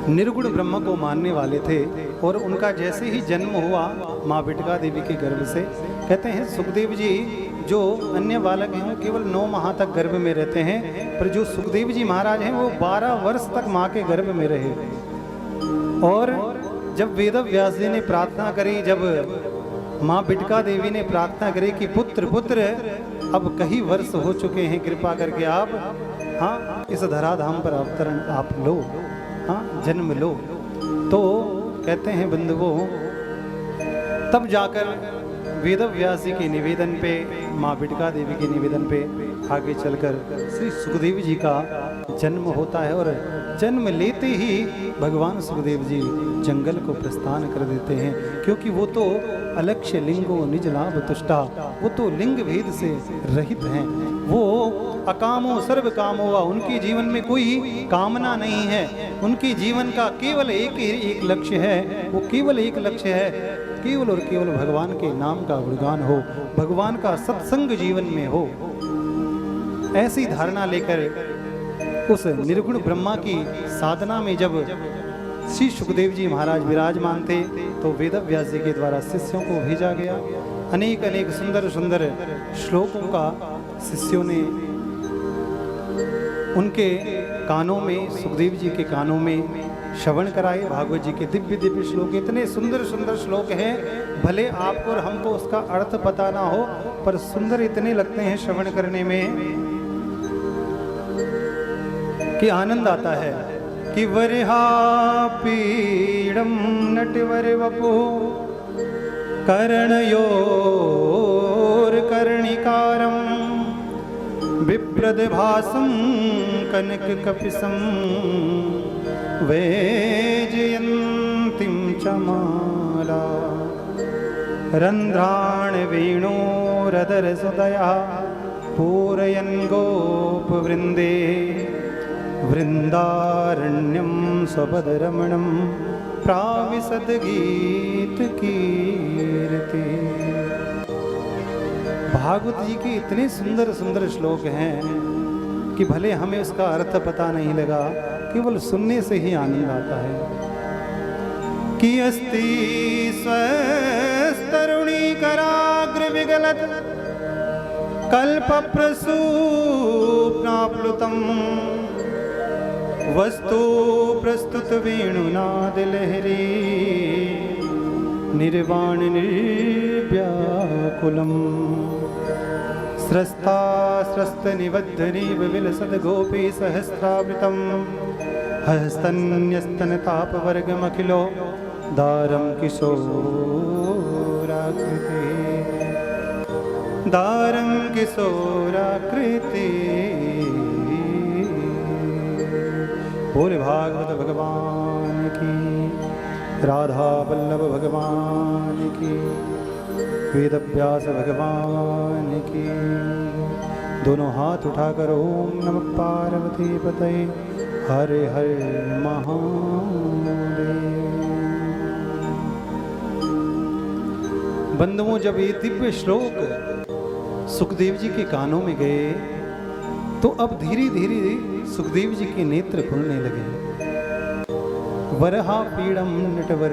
निर्गुण ब्रह्म को मानने वाले थे। और उनका जैसे ही जन्म हुआ माँ बिटका देवी के गर्भ से, कहते हैं सुखदेव जी जो अन्य बालक हैं वो केवल 9 माह तक गर्भ में रहते हैं, पर जो सुखदेव जी महाराज हैं वो 12 वर्ष तक माँ के गर्भ में रहे। और जब वेद व्यास जी ने प्रार्थना करी, जब माँ बिटका देवी ने प्रार्थना करी कि पुत्र पुत्र अब कई वर्ष हो चुके हैं, कृपा करके आप हाँ इस धराधाम पर अवतरण आप लो, हाँ जन्म लो, तो कहते हैं बंधुओं तब जाकर वेद व्यास जी के निवेदन पे, माँ बिटका देवी के निवेदन पे आगे चलकर श्री सुखदेव जी का जन्म होता है। और जन्म लेते ही भगवान सुखदेव जी जंगल को प्रस्थान कर देते हैं, क्योंकि वो तो अलक्ष्य लिंगो निज लाभ तुष्टा, वो तो लिंग भेद से रहित हैं, वो अकामो सर्व कामो वा, उनके जीवन में कोई कामना नहीं है, उनके जीवन का केवल एक लक्ष्य है, वो केवल एक लक्ष्य है, केवल और केवल भगवान के नाम का गुणगान हो, भगवान का सत्संग जीवन में हो। ऐसी धारणा लेकर उस निर्गुण ब्रह्मा की साधना में जब श्री सुखदेव जी महाराज विराजमान थे, तो वेद व्यास जी के द्वारा शिष्यों को भेजा गया। अनेक अनेक सुंदर सुंदर श्लोकों का शिष्यों ने उनके कानों में, सुखदेव जी के कानों में श्रवण कराए। भागवत जी के दिव्य दिव्य श्लोक, इतने सुंदर सुंदर श्लोक हैं, भले आपको और हमको उसका अर्थ पता ना हो, पर सुंदर इतने लगते हैं श्रवण करने में कि आनंद आता है। कि वरिहा पीड़म नटवर वपु कर्णयोर कर्णिकारम विप्रदभासं कनक कपिसं वैजयन्तीं च माला रन्ध्राण वेणोरदर सुदया पूरयन् गोपवृन्दे वृंदारण्यम स्वपदरमणम प्राविशद गीत कीर्ति। भागवत जी के इतने सुंदर सुंदर श्लोक हैं कि भले हमें उसका अर्थ पता नहीं लगा, केवल सुनने से ही आनंद आता है। कि अस्ति स्वस्तरुणी कराग्र विगलत कल्प प्रसूप्नाप्लुतम वस्तु प्रस्तुत वेणुनाद लहरी निर्वाण निर्व्याकुलम स्रस्ता स्रस्त निबद्धनीव विलसद गोपी सहस्रावृतम हस्तन्यस्तन तापवर्गमखिलो दारम किशोराकृति दारम किशोराकृति। बोले भागवत भगवान की, राधा वल्लभ भगवान की, वेद व्यास भगवान की। दोनों हाथ उठाकर ओम नमः पार्वती पतये हर हर महादेव। बंधुओं जब ये दिव्य श्लोक सुखदेव जी के कानों में गए, तो अब धीरे धीरे सुखदेव जी के नेत्र खुलने लगे। वरहा पीड़म नटवर